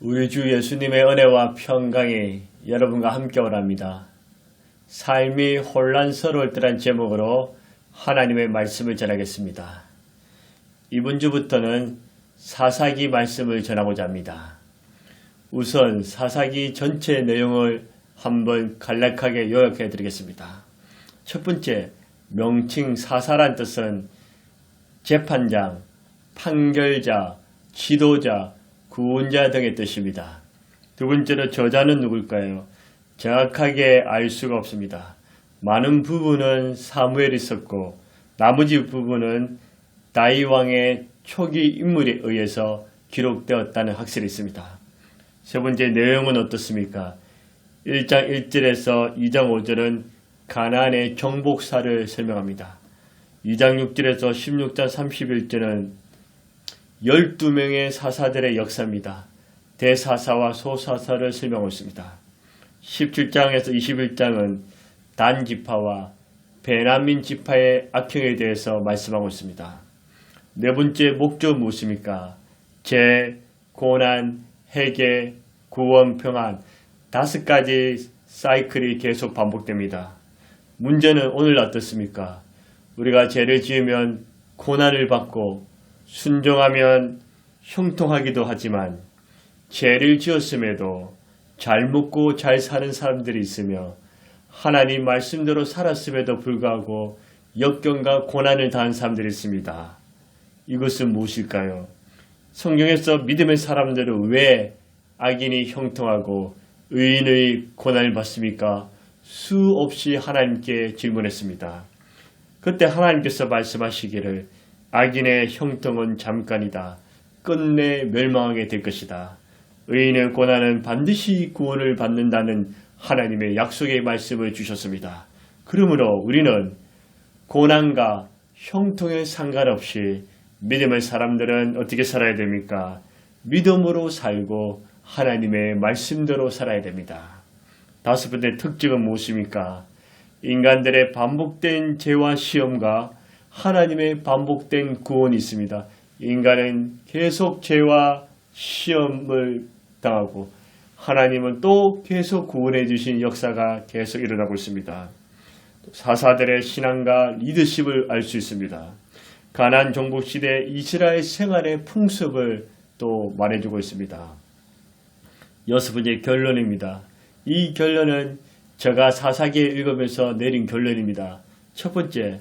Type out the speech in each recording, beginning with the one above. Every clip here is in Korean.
우리 주 예수님의 은혜와 평강이 여러분과 함께 오랍니다. 삶이 혼란스러울 때란 제목으로 하나님의 말씀을 전하겠습니다. 이번 주부터는 사사기 말씀을 전하고자 합니다. 우선 사사기 전체 내용을 한번 간략하게 요약해 드리겠습니다. 첫 번째, 명칭 사사란 뜻은 재판장, 판결자, 지도자, 구원자 등의 뜻입니다. 두 번째로 저자는 누굴까요? 정확하게 알 수가 없습니다. 많은 부분은 사무엘이 썼고 나머지 부분은 다윗 왕의 초기 인물에 의해서 기록되었다는 학설이 있습니다. 세 번째 내용은 어떻습니까? 1장 1절에서 2장 5절은 가나안의 정복사를 설명합니다. 2장 6절에서 16장 31절은 12명의 사사들의 역사입니다. 대사사와 소사사를 설명하고 있습니다. 17장에서 21장은 단 지파와 베냐민 지파의 악행에 대해서 말씀하고 있습니다. 네 번째 목적은 무엇입니까? 재, 고난, 회개, 구원, 평안 5가지 사이클이 계속 반복됩니다. 문제는 오늘 어떻습니까? 우리가 죄를 지으면 고난을 받고 순종하면 형통하기도 하지만 죄를 지었음에도 잘 먹고 잘 사는 사람들이 있으며 하나님 말씀대로 살았음에도 불구하고 역경과 고난을 당한 사람들이 있습니다. 이것은 무엇일까요? 성경에서 믿음의 사람들은 왜 악인이 형통하고 의인의 고난을 받습니까? 수없이 하나님께 질문했습니다. 그때 하나님께서 말씀하시기를 악인의 형통은 잠깐이다. 끝내 멸망하게 될 것이다. 의인의 고난은 반드시 구원을 받는다는 하나님의 약속의 말씀을 주셨습니다. 그러므로 우리는 고난과 형통에 상관없이 믿음의 사람들은 어떻게 살아야 됩니까? 믿음으로 살고 하나님의 말씀대로 살아야 됩니다. 다섯 번째 특징은 무엇입니까? 인간들의 반복된 죄와 시험과 하나님의 반복된 구원이 있습니다. 인간은 계속 죄와 시험을 당하고 하나님은 또 계속 구원해 주신 역사가 계속 일어나고 있습니다. 사사들의 신앙과 리더십을 알 수 있습니다. 가나안 정복 시대 이스라엘 생활의 풍습을 또 말해주고 있습니다. 여섯 번째 결론입니다. 이 결론은 제가 사사기에 읽으면서 내린 결론입니다. 첫 번째,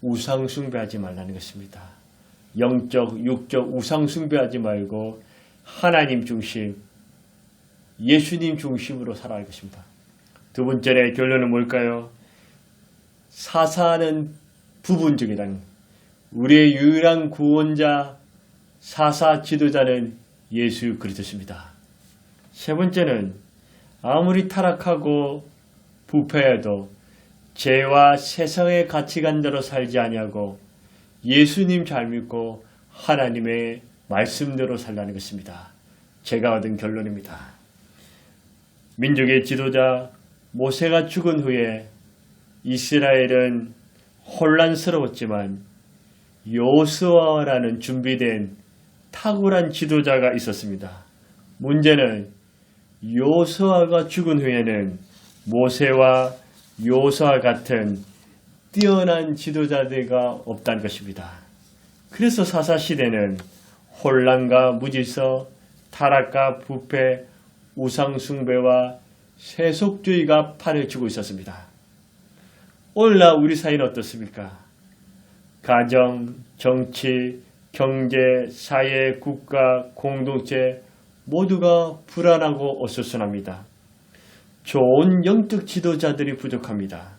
우상 숭배하지 말라는 것입니다. 영적, 육적 우상 숭배하지 말고 하나님 중심, 예수님 중심으로 살아갈 것입니다. 두 번째 결론은 뭘까요? 사사는 부분적이라는 우리의 유일한 구원자, 사사 지도자는 예수 그리스도입니다. 세 번째는 아무리 타락하고 부패해도 죄와 세상의 가치관대로 살지 아니하고 예수님 잘 믿고 하나님의 말씀대로 살라는 것입니다. 제가 얻은 결론입니다. 민족의 지도자 모세가 죽은 후에 이스라엘은 혼란스러웠지만 여호수아라는 준비된 탁월한 지도자가 있었습니다. 문제는 여호수아가 죽은 후에는 모세와 여호수아 같은 뛰어난 지도자들가 없다는 것입니다. 그래서 사사시대는 혼란과 무질서, 타락과 부패, 우상숭배와 세속주의가 판을 치고 있었습니다. 오늘날 우리 사회는 어떻습니까? 가정, 정치, 경제, 사회, 국가, 공동체 모두가 불안하고 어수선합니다. 좋은 영적 지도자들이 부족합니다.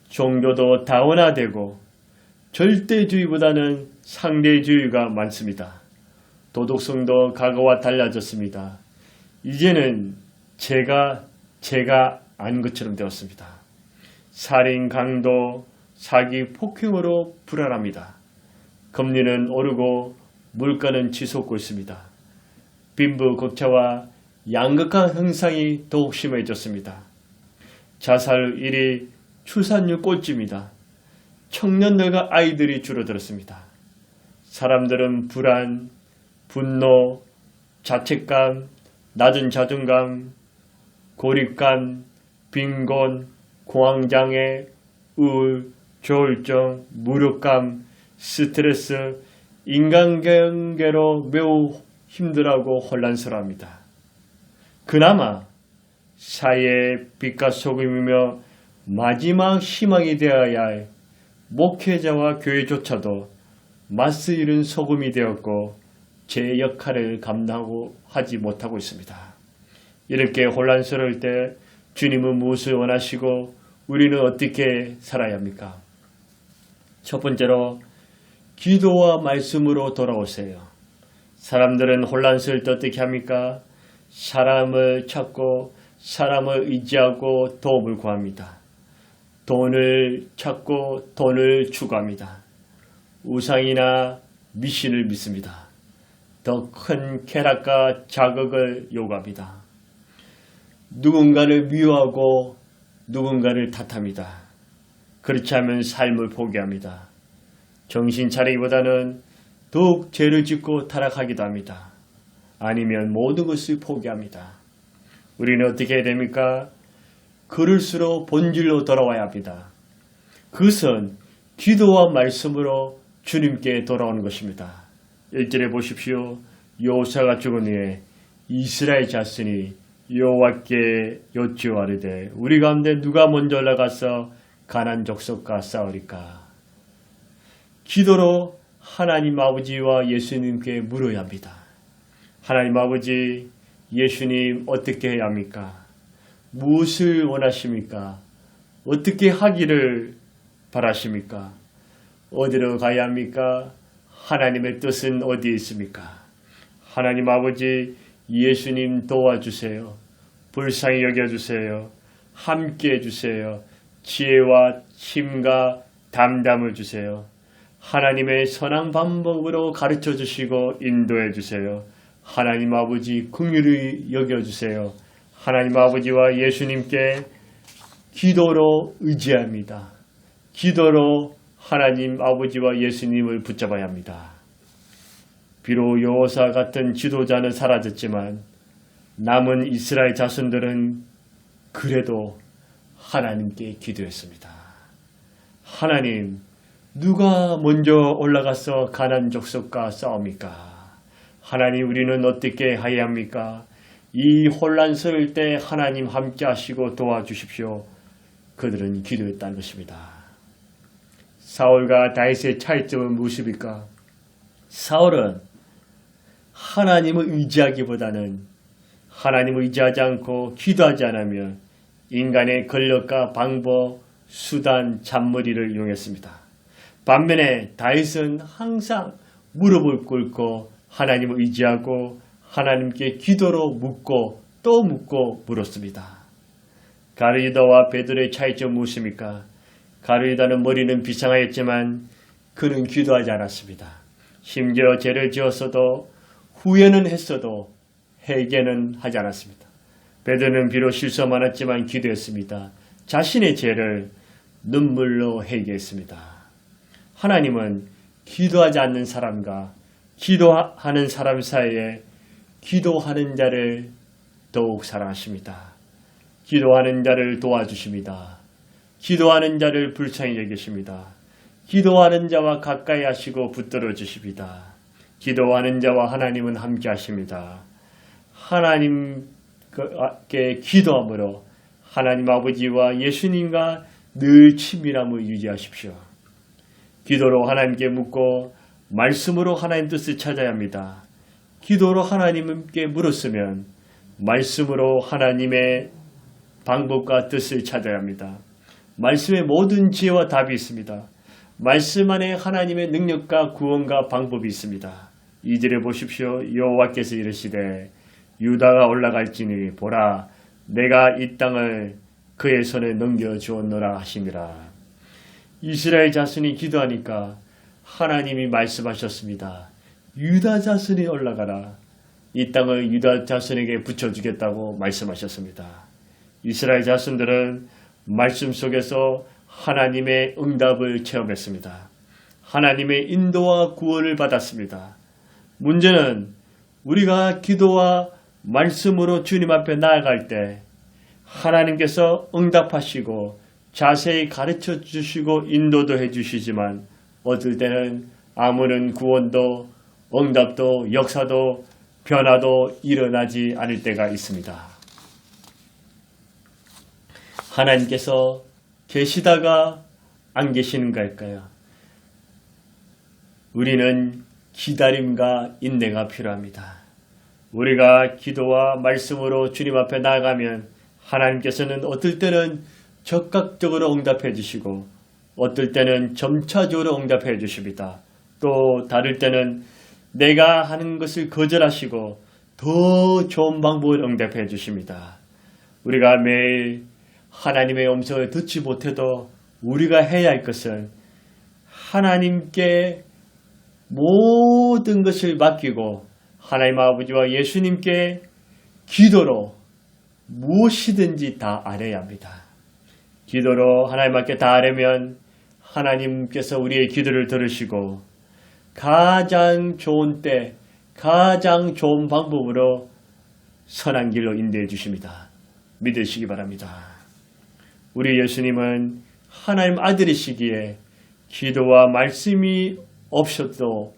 종교도 다원화되고 절대주의보다는 상대주의가 많습니다. 도덕성도 과거와 달라졌습니다. 이제는 제가 아닌 것처럼 되었습니다. 살인, 강도, 사기, 폭행으로 불안합니다. 금리는 오르고 물가는 치솟고 있습니다. 빈부격차와 양극화 현상이 더욱 심해졌습니다. 자살 1위, 출산율 꼴찌입니다. 청년들과 아이들이 줄어들었습니다. 사람들은 불안, 분노, 자책감, 낮은 자존감, 고립감, 빈곤, 공황장애, 우울, 조울증, 무력감, 스트레스, 인간관계로 매우 힘들어하고 혼란스러워합니다. 그나마 사회의 빛과 소금이며 마지막 희망이 되어야 할 목회자와 교회조차도 마스 잃은 소금이 되었고 제 역할을 감당하고 하지 못하고 있습니다. 이렇게 혼란스러울 때 주님은 무엇을 원하시고 우리는 어떻게 살아야 합니까? 첫 번째로 기도와 말씀으로 돌아오세요. 사람들은 혼란스러울 때 어떻게 합니까? 사람을 찾고 사람을 의지하고 도움을 구합니다. 돈을 찾고 돈을 추구합니다. 우상이나 미신을 믿습니다. 더 큰 쾌락과 자극을 요구합니다. 누군가를 미워하고 누군가를 탓합니다. 그렇지 않으면 삶을 포기합니다. 정신 차리기보다는 더욱 죄를 짓고 타락하기도 합니다. 아니면 모든 것을 포기합니다. 우리는 어떻게 해야 됩니까? 그럴수록 본질로 돌아와야 합니다. 그것은 기도와 말씀으로 주님께 돌아오는 것입니다. 1절에 보십시오. 여호사가 죽은 후에 이스라엘 자손이 여호와께 여쭈어하르되 우리 가운데 누가 먼저 올라가서 가나안 족속과 싸우리까? 기도로 하나님 아버지와 예수님께 물어야 합니다. 하나님 아버지, 예수님 어떻게 해야 합니까? 무엇을 원하십니까? 어떻게 하기를 바라십니까? 어디로 가야 합니까? 하나님의 뜻은 어디에 있습니까? 하나님 아버지, 예수님 도와주세요. 불쌍히 여겨주세요. 함께 해주세요. 지혜와 힘과 담담을 주세요. 하나님의 선한 방법으로 가르쳐 주시고 인도해 주세요. 하나님 아버지 긍휼히 여겨주세요. 하나님 아버지와 예수님께 기도로 의지합니다. 기도로 하나님 아버지와 예수님을 붙잡아야 합니다. 비록 여호사 같은 지도자는 사라졌지만 남은 이스라엘 자손들은 그래도 하나님께 기도했습니다. 하나님, 누가 먼저 올라가서 가나안 족속과 싸웁니까? 하나님, 우리는 어떻게 해야 합니까? 이 혼란스러울 때 하나님 함께 하시고 도와주십시오. 그들은 기도했다는 것입니다. 사울과 다윗의 차이점은 무엇입니까? 사울은 하나님을 의지하기보다는 하나님을 의지하지 않고 기도하지 않으면 인간의 권력과 방법, 수단, 잔머리를 이용했습니다. 반면에 다윗은 항상 무릎을 꿇고 하나님을 의지하고 하나님께 기도로 묻고 또 묻고 물었습니다. 가르유다와 베드로의 차이점은 무엇입니까? 가르유다는 머리는 비상하였지만 그는 기도하지 않았습니다. 심지어 죄를 지었어도 후회는 했어도 회개는 하지 않았습니다. 베드로는 비록 실수 많았지만 기도했습니다. 자신의 죄를 눈물로 회개했습니다. 하나님은 기도하지 않는 사람과 기도하는 사람 사이에 기도하는 자를 더욱 사랑하십니다. 기도하는 자를 도와주십니다. 기도하는 자를 불쌍히 여기십니다. 기도하는 자와 가까이 하시고 붙들어 주십니다. 기도하는 자와 하나님은 함께 하십니다. 하나님께 기도함으로 하나님 아버지와 예수님과 늘 친밀함을 유지하십시오. 기도로 하나님께 묻고 말씀으로 하나님 뜻을 찾아야 합니다. 기도로 하나님께 물었으면 말씀으로 하나님의 방법과 뜻을 찾아야 합니다. 말씀에 모든 지혜와 답이 있습니다. 말씀 안에 하나님의 능력과 구원과 방법이 있습니다. 2절에 보십시오. 여호와께서 이르시되 유다가 올라갈지니 보라 내가 이 땅을 그의 손에 넘겨주었노라 하시니라. 이스라엘 자손이 기도하니까 하나님이 말씀하셨습니다. 유다 자손이 올라가라. 이 땅을 유다 자손에게 붙여주겠다고 말씀하셨습니다. 이스라엘 자손들은 말씀 속에서 하나님의 응답을 체험했습니다. 하나님의 인도와 구원을 받았습니다. 문제는 우리가 기도와 말씀으로 주님 앞에 나아갈 때 하나님께서 응답하시고 자세히 가르쳐 주시고 인도도 해 주시지만 어떨 때는 아무런 구원도 응답도 역사도 변화도 일어나지 않을 때가 있습니다. 하나님께서 계시다가 안 계시는 걸까요? 우리는 기다림과 인내가 필요합니다. 우리가 기도와 말씀으로 주님 앞에 나아가면 하나님께서는 어떨 때는 적극적으로 응답해 주시고 어떨 때는 점차적으로 응답해 주십니다. 또 다를 때는 내가 하는 것을 거절하시고 더 좋은 방법을 응답해 주십니다. 우리가 매일 하나님의 음성을 듣지 못해도 우리가 해야 할 것은 하나님께 모든 것을 맡기고 하나님 아버지와 예수님께 기도로 무엇이든지 다 아뢰야 합니다. 기도로 하나님 앞에 다 아뢰면 하나님께서 우리의 기도를 들으시고 가장 좋은 때, 가장 좋은 방법으로 선한 길로 인도해 주십니다. 믿으시기 바랍니다. 우리 예수님은 하나님 아들이시기에 기도와 말씀이 없어도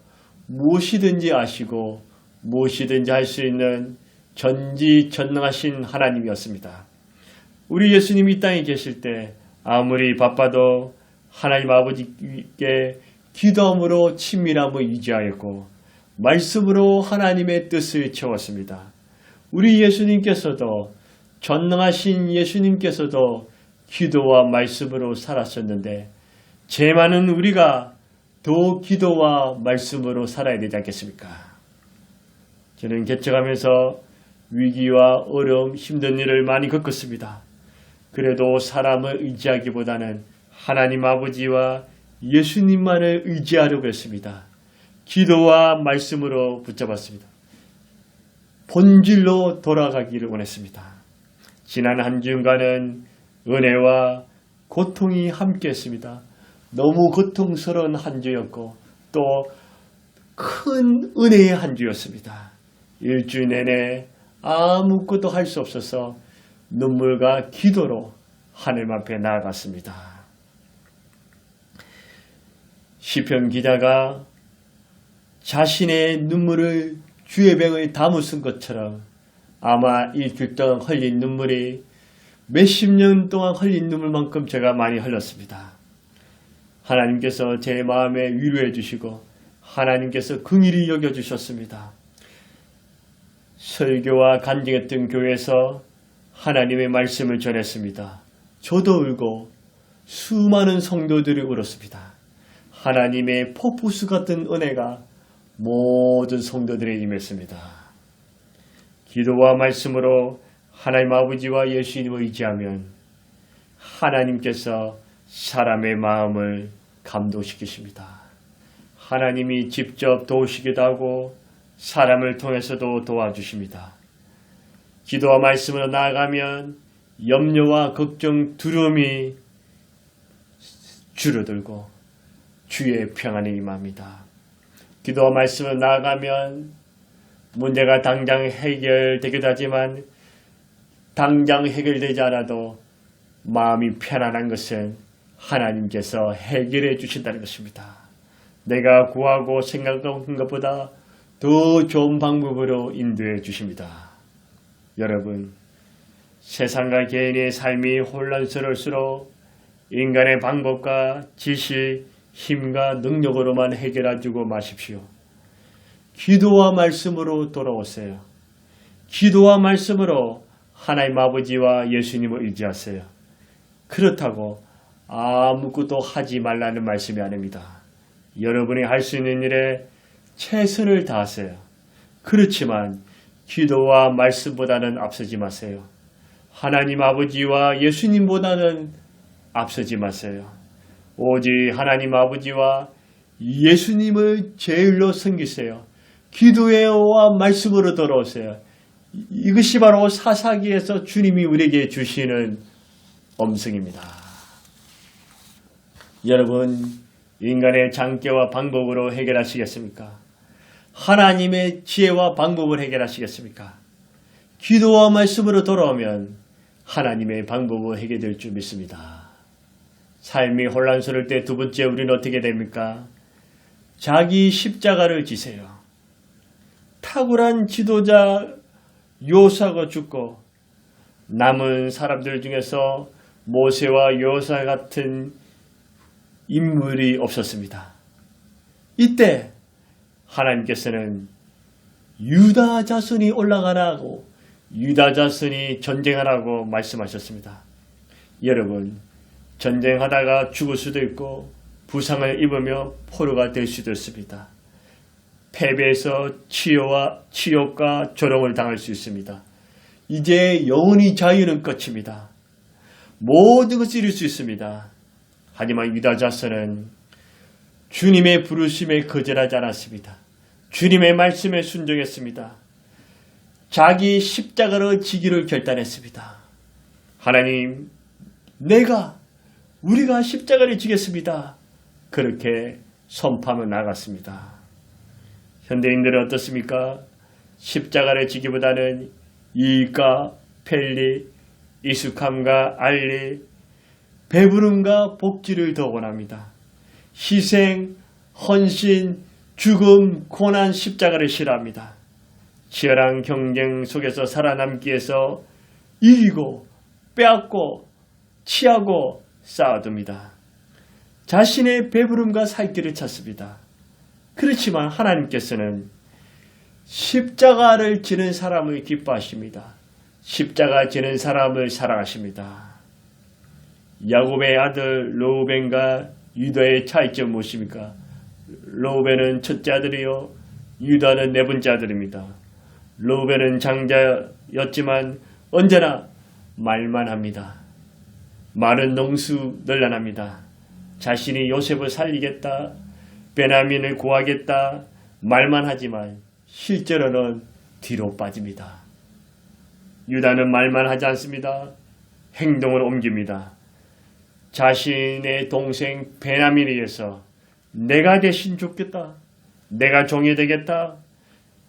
무엇이든지 아시고 무엇이든지 할 수 있는 전지전능하신 하나님이었습니다. 우리 예수님이 이 땅에 계실 때 아무리 바빠도 하나님 아버지께 기도함으로 친밀함을 유지하였고 말씀으로 하나님의 뜻을 채웠습니다. 우리 예수님께서도 전능하신 예수님께서도 기도와 말씀으로 살았었는데 죄 많은 우리가 더 기도와 말씀으로 살아야 되지 않겠습니까? 저는 개척하면서 위기와 어려움, 힘든 일을 많이 겪었습니다. 그래도 사람을 의지하기보다는 하나님 아버지와 예수님만을 의지하려고 했습니다. 기도와 말씀으로 붙잡았습니다. 본질로 돌아가기를 원했습니다. 지난 한 주간은 은혜와 고통이 함께했습니다. 너무 고통스러운 한 주였고 또 큰 은혜의 한 주였습니다. 일주일 내내 아무것도 할 수 없어서 눈물과 기도로 하나님 앞에 나아갔습니다. 시편 기자가 자신의 눈물을 주의 병에 담으신 것처럼 아마 일주일 동안 흘린 눈물이 몇십 년 동안 흘린 눈물만큼 제가 많이 흘렸습니다. 하나님께서 제 마음에 위로해 주시고 하나님께서 긍휼히 여겨주셨습니다. 설교와 간증했던 교회에서 하나님의 말씀을 전했습니다. 저도 울고 수많은 성도들이 울었습니다. 하나님의 폭포수 같은 은혜가 모든 성도들에 임했습니다. 기도와 말씀으로 하나님 아버지와 예수님을 의지하면 하나님께서 사람의 마음을 감동시키십니다. 하나님이 직접 도우시기도 하고 사람을 통해서도 도와주십니다. 기도와 말씀으로 나아가면 염려와 걱정, 두려움이 줄어들고 주의 평안이 임합니다. 기도와 말씀으로 나아가면 문제가 당장 해결되기도 하지만 당장 해결되지 않아도 마음이 편안한 것은 하나님께서 해결해 주신다는 것입니다. 내가 구하고 생각한 것보다 더 좋은 방법으로 인도해 주십니다. 여러분, 세상과 개인의 삶이 혼란스러울수록 인간의 방법과 지식, 힘과 능력으로만 해결하지고 마십시오. 기도와 말씀으로 돌아오세요. 기도와 말씀으로 하나님 아버지와 예수님을 의지하세요. 그렇다고 아무것도 하지 말라는 말씀이 아닙니다. 여러분이 할 수 있는 일에 최선을 다하세요. 그렇지만 기도와 말씀보다는 앞서지 마세요. 하나님 아버지와 예수님보다는 앞서지 마세요. 오직 하나님 아버지와 예수님을 제일로 섬기세요. 기도와 말씀으로 돌아오세요. 이것이 바로 사사기에서 주님이 우리에게 주시는 음성입니다. 여러분, 인간의 장애와 방법으로 해결하시겠습니까? 하나님의 지혜와 방법을 해결하시겠습니까? 기도와 말씀으로 돌아오면 하나님의 방법을 해결될 줄 믿습니다. 삶이 혼란스러울 때 두 번째 우리는 어떻게 됩니까? 자기 십자가를 지세요. 탁월한 지도자 요사가 죽고 남은 사람들 중에서 모세와 요사 같은 인물이 없었습니다. 이때 하나님께서는 유다 자손이 올라가라고 유다 자손이 전쟁하라고 말씀하셨습니다. 여러분, 전쟁하다가 죽을 수도 있고 부상을 입으며 포로가 될 수도 있습니다. 패배해서 치욕과 조롱을 당할 수 있습니다. 이제 영원히 자유는 끝입니다. 모든 것을 이룰 수 있습니다. 하지만 유다 자손은 주님의 부르심에 거절하지 않았습니다. 주님의 말씀에 순종했습니다. 자기 십자가를 지기를 결단했습니다. 하나님, 우리가 십자가를 지겠습니다. 그렇게 선포하며 나갔습니다. 현대인들은 어떻습니까? 십자가를 지기보다는 이익과 편리, 익숙함과 안리, 배부름과 복지를 더 원합니다. 희생, 헌신, 죽음, 고난, 십자가를 싫어합니다. 치열한 경쟁 속에서 살아남기 위해서 이기고 빼앗고 취하고 쌓아둡니다. 자신의 배부름과 살 길을 찾습니다. 그렇지만 하나님께서는 십자가를 지는 사람을 기뻐하십니다. 십자가 지는 사람을 사랑하십니다. 야곱의 아들 르우벤과 유다의 차이점 무엇입니까? 르우벤은 첫째 아들이요 유다는 네 번째 아들입니다. 르우벤은 장자였지만 언제나 말만 합니다. 말은 농수널란합니다. 자신이 요셉을 살리겠다, 베냐민을 구하겠다 말만 하지만 실제로는 뒤로 빠집니다. 유다는 말만 하지 않습니다. 행동을 옮깁니다. 자신의 동생 베냐민에 의해서 내가 대신 죽겠다, 내가 종이 되겠다,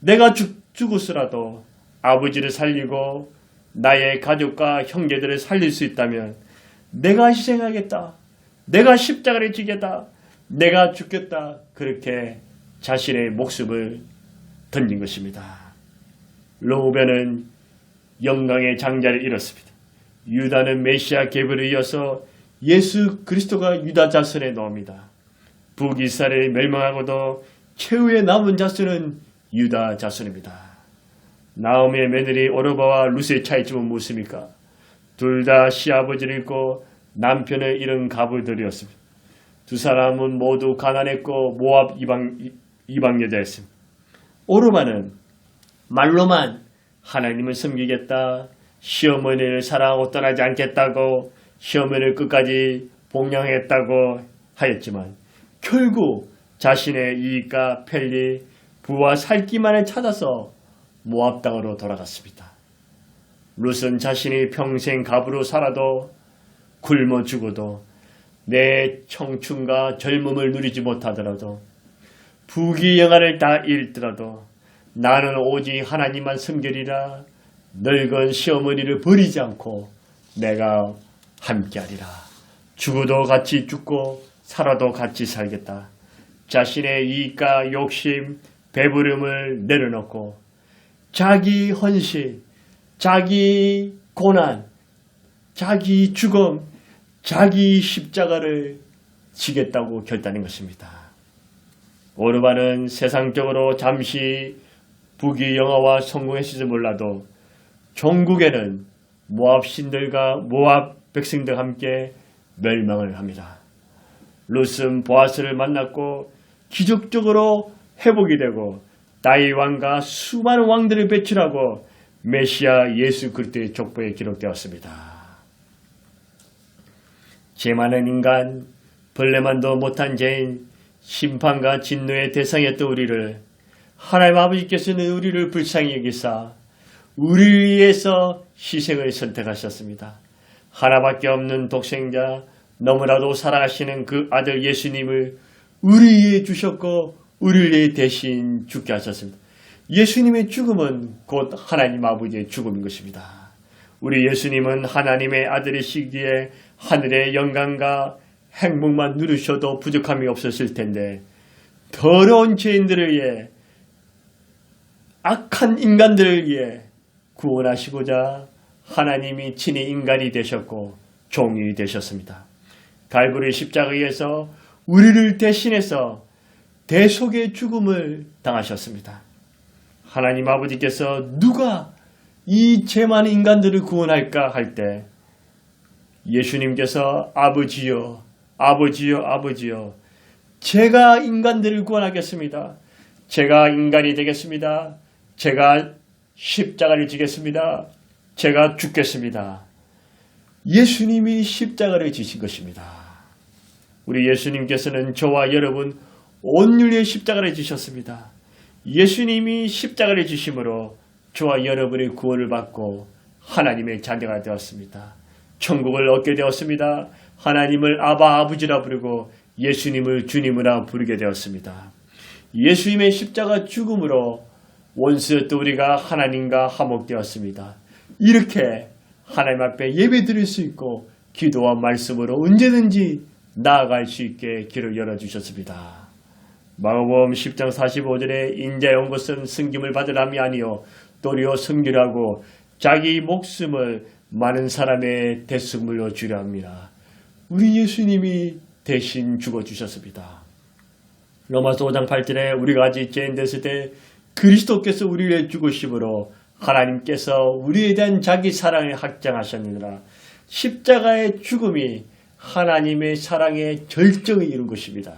내가 죽었으라도 아버지를 살리고 나의 가족과 형제들을 살릴 수 있다면 내가 희생하겠다, 내가 십자가를 지겠다, 내가 죽겠다, 그렇게 자신의 목숨을 던진 것입니다. 르우벤은 영광의 장자를 잃었습니다. 유다는 메시아 계보를 이어서 예수 그리스도가 유다 자손에 나옵니다. 북이스라엘이 멸망하고도 최후의 남은 자손은 유다 자손입니다. 나오미의 며느리 오르바와 룻의 차이점은 무엇입니까? 둘 다 시아버지를 잃고 남편을 잃은 가부들이었습니다. 두 사람은 모두 가난했고 모압 이방 여자였습니다. 오르바는 말로만 하나님을 섬기겠다, 시어머니를 사랑하고 떠나지 않겠다고 시어머니를 끝까지 복양했다고 하였지만 결국 자신의 이익과 편리, 부와 살기만을 찾아서 모압 땅으로 돌아갔습니다. 룻은 자신이 평생 가부로 살아도 굶어 죽어도 내 청춘과 젊음을 누리지 못하더라도 부귀영화를 다 잃더라도 나는 오직 하나님만 섬기리라. 늙은 시어머니를 버리지 않고 내가 함께하리라. 죽어도 같이 죽고 살아도 같이 살겠다. 자신의 이익과 욕심, 배부름을 내려놓고 자기 헌신, 자기 고난, 자기 죽음, 자기 십자가를 지겠다고 결단한 것입니다. 오르바는 세상적으로 잠시 부귀영화와 성공했을지 몰라도 종국에는 모압 신들과 모압 백성들과 함께 멸망을 합니다. 룻은 보아스를 만났고 기적적으로 회복이 되고 다윗 왕과 수많은 왕들을 배출하고 메시아 예수 그리스도의 족보에 기록되었습니다. 죄 많은 인간, 벌레만도 못한 죄인, 심판과 진노의 대상이었던 우리를 하나님 아버지께서는 우리를 불쌍히 여기사 우리를 위해서 희생을 선택하셨습니다. 하나밖에 없는 독생자, 너무나도 사랑하시는 그 아들 예수님을 우리 위해 주셨고 우리를 위해 대신 죽게 하셨습니다. 예수님의 죽음은 곧 하나님 아버지의 죽음인 것입니다. 우리 예수님은 하나님의 아들이시기에 하늘의 영광과 행복만 누르셔도 부족함이 없었을 텐데 더러운 죄인들을 위해 악한 인간들을 위해 구원하시고자 하나님이 친히 인간이 되셨고 종이 되셨습니다. 갈보리 십자가에서 우리를 대신해서 대속의 죽음을 당하셨습니다. 하나님 아버지께서 누가 이 죄 많은 인간들을 구원할까 할 때 예수님께서 아버지여 아버지여 아버지여 제가 인간들을 구원하겠습니다. 제가 인간이 되겠습니다. 제가 십자가를 지겠습니다. 제가 죽겠습니다. 예수님이 십자가를 지신 것입니다. 우리 예수님께서는 저와 여러분 온유의 십자가를 지셨습니다. 예수님이 십자가를 지심으로 저와 여러분의 구원을 받고 하나님의 자녀가 되었습니다. 천국을 얻게 되었습니다. 하나님을 아바 아버지라 부르고 예수님을 주님이라 부르게 되었습니다. 예수님의 십자가 죽음으로 원수였던 우리가 하나님과 화목되었습니다. 이렇게 하나님 앞에 예배 드릴 수 있고 기도와 말씀으로 언제든지 나아갈 수 있게 길을 열어주셨습니다. 마가복음 10장 45절에 인자에 온 것은 승김을 받으람이 아니요 도리어 승결하고 자기 목숨을 많은 사람의 대속물로 주려 합니다. 우리 예수님이 대신 죽어주셨습니다. 로마서 5장 8절에 우리가 아직 죄인 됐을 때 그리스도께서 우리를 죽으심으로 하나님께서 우리에 대한 자기 사랑을 확장하셨느니라. 십자가의 죽음이 하나님의 사랑의 절정을 이룬 것입니다.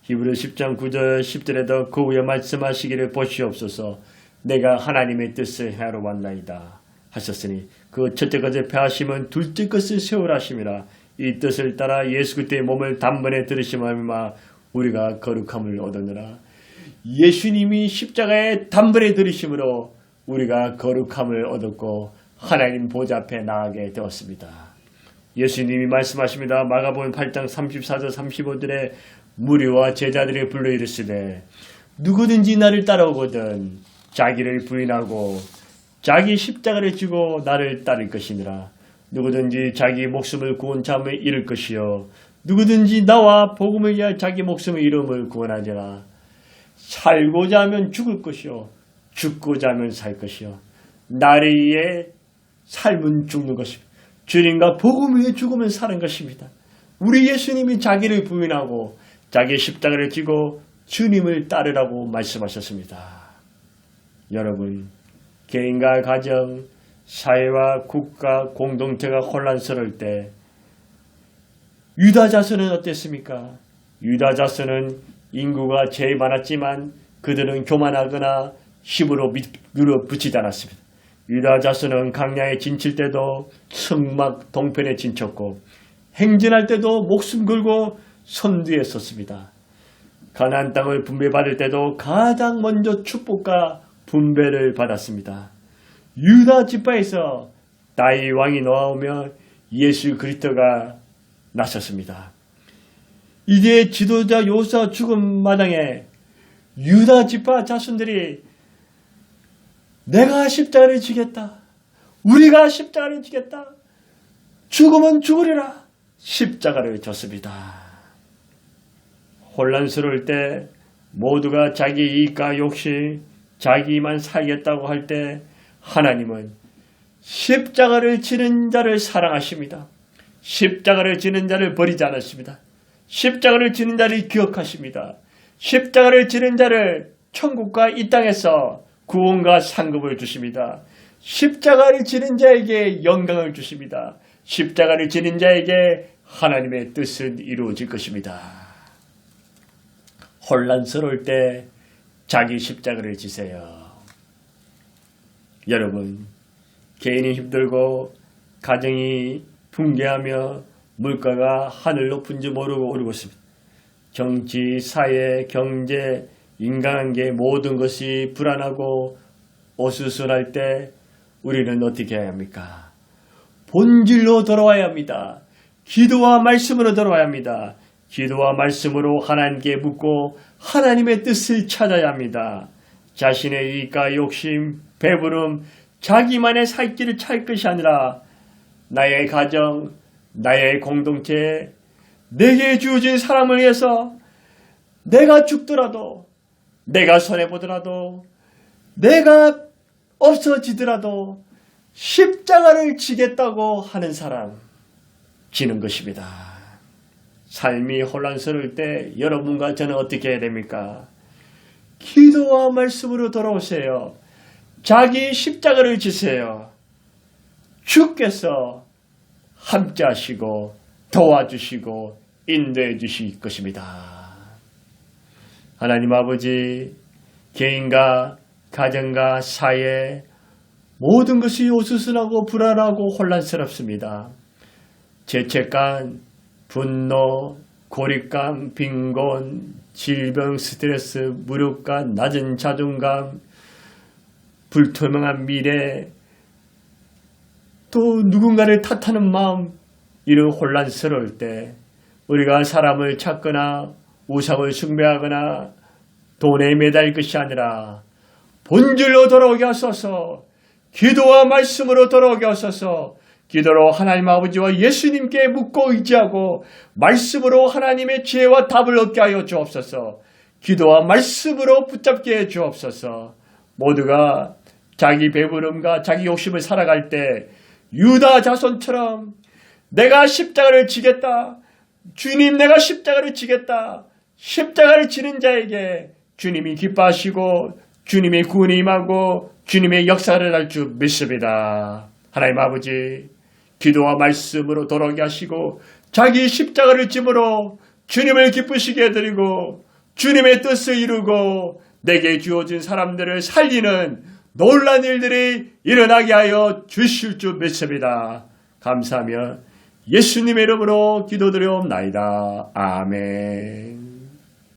히브리 10장 9절 10절에도 그 후에 말씀하시기를 보시옵소서 내가 하나님의 뜻을 행하러 왔나이다 하셨으니 그 첫째 것을 폐하심은 둘째 것을 세우라 하심이라. 이 뜻을 따라 예수 그리스도의 몸을 단번에 들으심하며 우리가 거룩함을 얻었느라. 예수님이 십자가에 단번에 들으심으로 우리가 거룩함을 얻었고 하나님 보좌 앞에 나가게 되었습니다. 예수님이 말씀하십니다. 마가복음 8장 34절 35절에 무리와 제자들이 불러 이르시되 누구든지 나를 따라오거든 자기를 부인하고 자기 십자가를 지고 나를 따를 것이니라. 누구든지 자기 목숨을 구원함에 잃을 것이요 누구든지 나와 복음을 위하여 자기 목숨의 이름을 구원하리라. 살고자 하면 죽을 것이요 죽고자 하면 살 것이요 나를 위해 삶은 죽는 것입니다. 주님과 복음을 위해 죽으면 사는 것입니다. 우리 예수님이 자기를 부인하고 자기 십자가를 지고 주님을 따르라고 말씀하셨습니다. 여러분, 개인과 가정, 사회와 국가, 공동체가 혼란스러울 때 유다 자손은 어땠습니까? 유다 자손은 인구가 제일 많았지만 그들은 교만하거나 힘으로 밀어붙이지 않았습니다. 유다 자손은 강야에 진칠 때도 성막 동편에 진쳤고 행진할 때도 목숨 걸고 선두에 섰습니다. 가나안 땅을 분배받을 때도 가장 먼저 축복과 분배를 받았습니다. 유다 지파에서 다윗 왕이 나오며 예수 그리스도가 나섰습니다. 이제 지도자 요사 죽음 마당에 유다 지파 자손들이 내가 십자가를 지겠다. 우리가 십자가를 지겠다. 죽으면 죽으리라. 십자가를 졌습니다. 혼란스러울 때 모두가 자기 이익과 욕심, 자기만 살겠다고 할 때 하나님은 십자가를 지는 자를 사랑하십니다. 십자가를 지는 자를 버리지 않으십니다. 십자가를 지는 자를 기억하십니다. 십자가를 지는 자를 천국과 이 땅에서 구원과 상급을 주십니다. 십자가를 지는 자에게 영광을 주십니다. 십자가를 지는 자에게 하나님의 뜻은 이루어질 것입니다. 혼란스러울 때 자기 십자가를 지세요. 여러분, 개인이 힘들고 가정이 붕괴하며 물가가 하늘 높은지 모르고 오르고 있습니다. 정치, 사회, 경제, 인간관계 모든 것이 불안하고 어수선할 때 우리는 어떻게 해야 합니까? 본질로 돌아와야 합니다. 기도와 말씀으로 돌아와야 합니다. 기도와 말씀으로 하나님께 묻고 하나님의 뜻을 찾아야 합니다. 자신의 이익과 욕심, 배부름, 자기만의 살 길을 찾을 것이 아니라 나의 가정, 나의 공동체, 내게 주어진 사람을 위해서 내가 죽더라도, 내가 손해보더라도, 내가 없어지더라도 십자가를 지겠다고 하는 사람, 지는 것입니다. 삶이 혼란스러울 때 여러분과 저는 어떻게 해야 됩니까? 기도와 말씀으로 돌아오세요. 자기 십자가를 지세요. 주께서 함께 하시고 도와주시고 인도해 주실 것입니다. 하나님 아버지, 개인과 가정과 사회 모든 것이 어수선하고 불안하고 혼란스럽습니다. 죄책감, 분노, 고립감, 빈곤, 질병, 스트레스, 무력감, 낮은 자존감, 불투명한 미래, 또 누군가를 탓하는 마음, 이런 혼란스러울 때 우리가 사람을 찾거나 우상을 숭배하거나 돈에 매달릴 것이 아니라 본질로 돌아오게 하소서, 기도와 말씀으로 돌아오게 하소서. 기도로 하나님 아버지와 예수님께 묻고 의지하고 말씀으로 하나님의 지혜와 답을 얻게 하여 주옵소서. 기도와 말씀으로 붙잡게 해 주옵소서. 모두가 자기 배부름과 자기 욕심을 살아갈 때 유다 자손처럼 내가 십자가를 지겠다. 주님, 내가 십자가를 지겠다. 십자가를 지는 자에게 주님이 기뻐하시고 주님의 구원이 임하고 주님의 역사를 할 줄 믿습니다. 하나님 아버지, 기도와 말씀으로 돌아오게 하시고 자기 십자가를 짐으로 주님을 기쁘시게 해드리고 주님의 뜻을 이루고 내게 주어진 사람들을 살리는 놀라운 일들이 일어나게 하여 주실 줄 믿습니다. 감사하며 예수님의 이름으로 기도드리옵나이다. 아멘.